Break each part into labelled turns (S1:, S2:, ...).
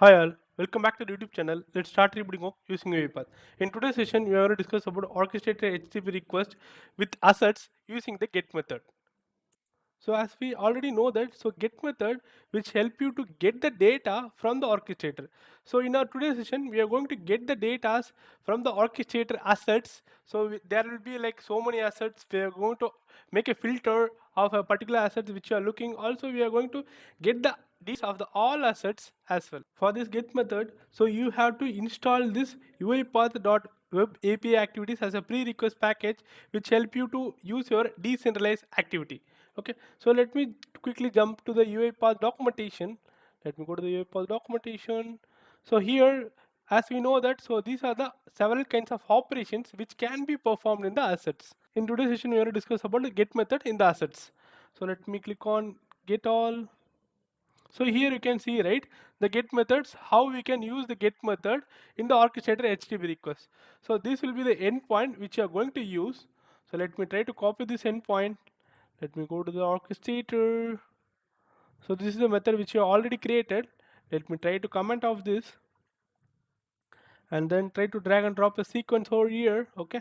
S1: Hi all, welcome back to the YouTube channel. Let's start rebuilding of using UiPath. In today's session, we are going to discuss about orchestrated HTTP request with assets using the get method. So as we already know that, so get method which help you to get the data from the orchestrator. So in our today's session, we are going to get the data from the orchestrator assets. So there will be like so many assets. We are going to make a filter of a particular asset which you are looking. Also, we are going to get the details of the all assets as well. For this get method, so you have to install this UiPath.web API activities as a prerequisite package which help you to use your decentralized activity. Okay, so let me quickly jump to the UiPath documentation. Let me go to the UiPath documentation. So here, as we know that, so these are the several kinds of operations which can be performed in the assets. In today's session, we are going to discuss about the get method in the assets. So let me click on get all. So here you can see, right, the get methods, how we can use the get method in the orchestrator HTTP request. So this will be the endpoint which you are going to use. So let me try to copy this endpoint. Let me go to the orchestrator. So this is the method which you already created. Let me try to comment off this and then try to drag and drop a sequence over here. Okay.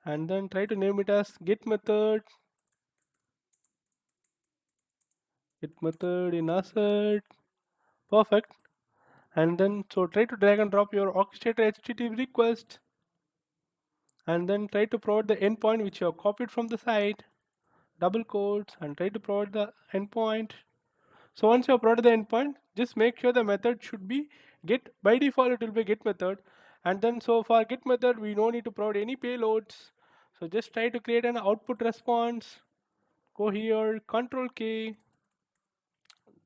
S1: And then try to name it as get method in asset. Perfect. And then so try to drag and drop your orchestrator HTTP request and then try to provide the endpoint which you have copied from the site, double quotes, and try to provide the endpoint. So once you have provided the endpoint, just make sure the method should be get. By default, it will be get method. And then so for get method, we don't need to provide any payloads. So just try to create an output response. Go here, Control K,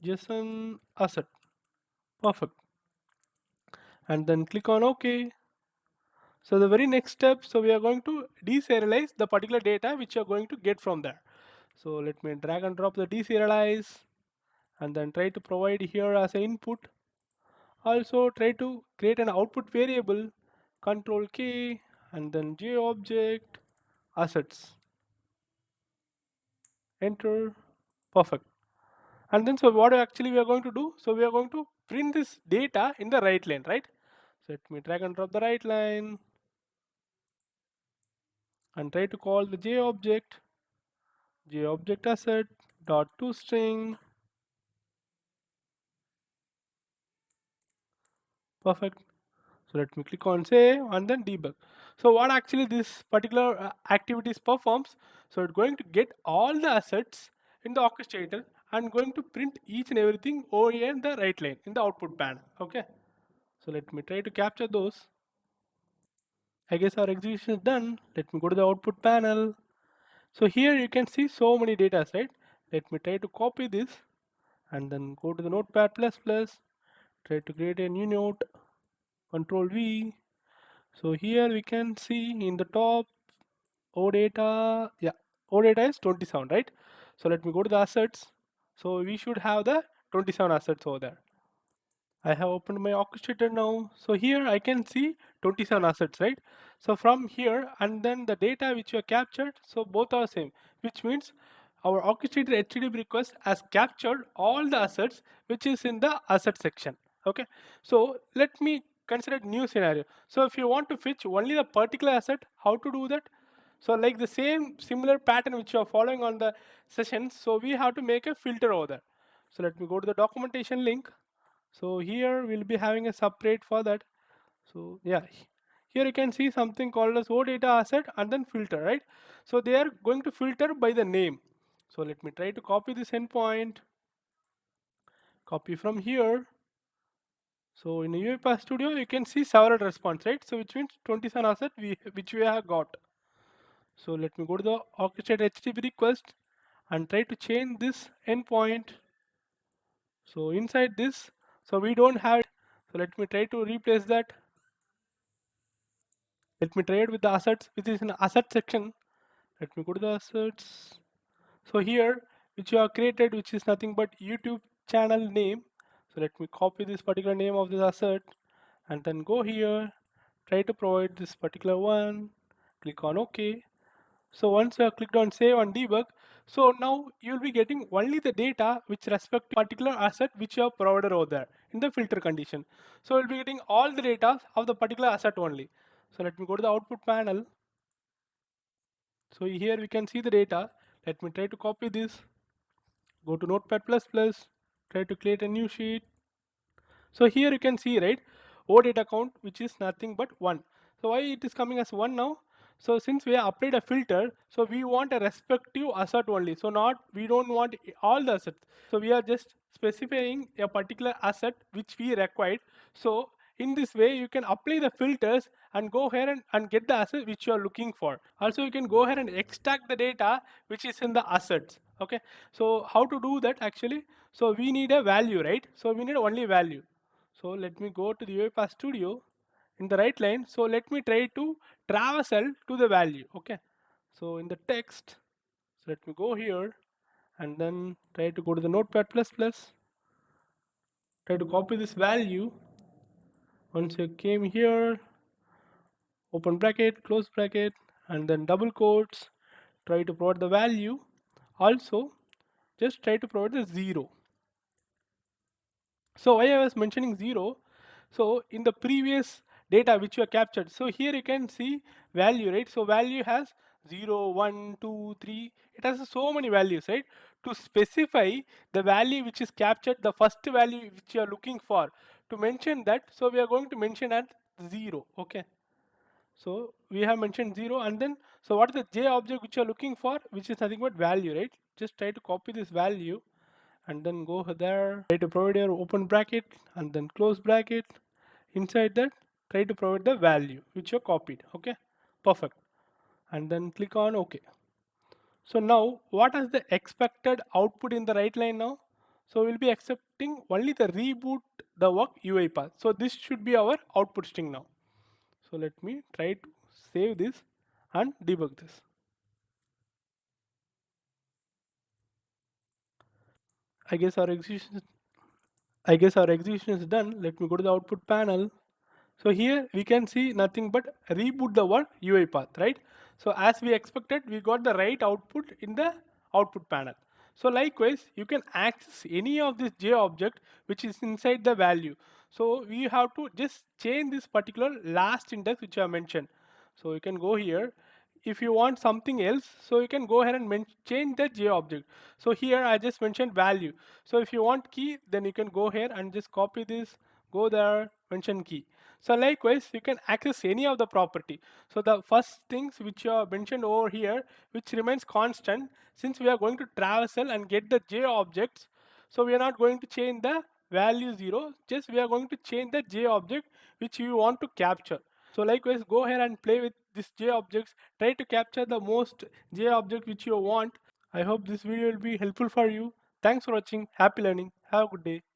S1: JSON asset. Perfect. And then click on OK. So the very next step, so we are going to deserialize the particular data which you are going to get from there. So let me drag and drop the deserialize and then try to provide here as an input. Also try to create an output variable, Control K and then J object assets. Enter. Perfect. And then so what actually we are going to do? So we are going to print this data in the right line, right? So let me drag and drop the right line and try to call the J object asset dot toString. Perfect. So let me click on save and then debug. So what actually this particular activities performs? So it's going to get all the assets in the orchestrator and going to print each and everything over here in the right line in the output panel. Okay. So let me try to capture those. I guess our execution is done. Let me go to the output panel. So here you can see so many data, right? Let me try to copy this and then go to the notepad plus plus. Try to create a new note. Control V. So here we can see in the top odata, yeah, odata is 27, right? So let me go to the assets. So we should have the 27 assets over there. I have opened my orchestrator now. So here I can see 27 assets, right? So from here and then the data which you have captured, so both are same, which means our orchestrator HTTP request has captured all the assets which is in the asset section. Okay. So let me consider a new scenario. So if you want to fetch only the particular asset, how to do that? So like the same similar pattern which you are following on the sessions, so we have to make a filter over there. So let me go to the documentation link. So here we'll be having a separate for that. So yeah, here you can see something called as odata asset and then filter, right? So they are going to filter by the name. So let me try to copy this endpoint, copy from here. So in UiPath Studio, you can see several response, right? So which means 27 asset which we have got. So let me go to the orchestrate HTTP request and try to change this endpoint. So inside this, so we don't have it. So let me try to replace that. Let me try it with the assets, which is in asset section. Let me go to the assets. So here, which you have created, which is nothing but YouTube channel name. So let me copy this particular name of this asset and then go here, try to provide this particular one, click on OK. So once you have clicked on save and debug, so now you'll be getting only the data which respect to particular asset which you have provided over there in the filter condition. So we'll be getting all the data of the particular asset only. So let me go to the output panel. So here we can see the data. Let me try to copy this. Go to Notepad++, try to create a new sheet. So here you can see, right, OData count, which is nothing but 1. So why it is coming as 1 now? So since we have applied a filter, so we want a respective asset only. So we don't want all the assets. So we are just specifying a particular asset which we required. So in this way, you can apply the filters and go ahead and get the asset which you are looking for. Also, you can go ahead and extract the data which is in the assets. Okay. So how to do that actually? So we need a value, right? So we need only value. So let me go to the UiPath Studio in the right line. So let me try to traversal to the value. Okay. So in the text, so let me go here and then try to go to the Notepad++. Try to copy this value. Once you came here, open bracket, close bracket, and then double quotes. Try to provide the value. Also, just try to provide the 0. So why I was mentioning 0, so in the previous data which you have captured, so here you can see value, right? So value has 0, 1, 2, 3, it has so many values, right? To specify the value which is captured, the first value which you are looking for, to mention that, so we are going to mention at 0, okay? So we have mentioned 0, and then, so what is the J object which you are looking for, which is nothing but value, right? Just try to copy this value and then go there, try to provide your open bracket and then close bracket. Inside that, try to provide the value which you copied. Okay, perfect. And then click on OK. So now what is the expected output in the right line now? So we'll be accepting only the reboot the work UiPath. So this should be our output string now. So let me try to save this and debug this. I guess our execution is done. Let me go to the output panel. So here we can see nothing but reboot the work UiPath, right? So as we expected, we got the right output in the output panel. So likewise, you can access any of this J object which is inside the value. So we have to just change this particular last index which I mentioned. So you can go here. If you want something else, so you can go ahead and change the J object. So here I just mentioned value. So if you want key, then you can go here and just copy this, go there, mention key. So likewise, you can access any of the property. So the first things which are mentioned over here, which remains constant, since we are going to traversal and get the J objects, so we are not going to change the value 0, just we are going to change the J object which you want to capture. So likewise, go ahead and play with this J objects, try to capture the most J object which you want. I hope this video will be helpful for you. Thanks for watching. Happy learning. Have a good day.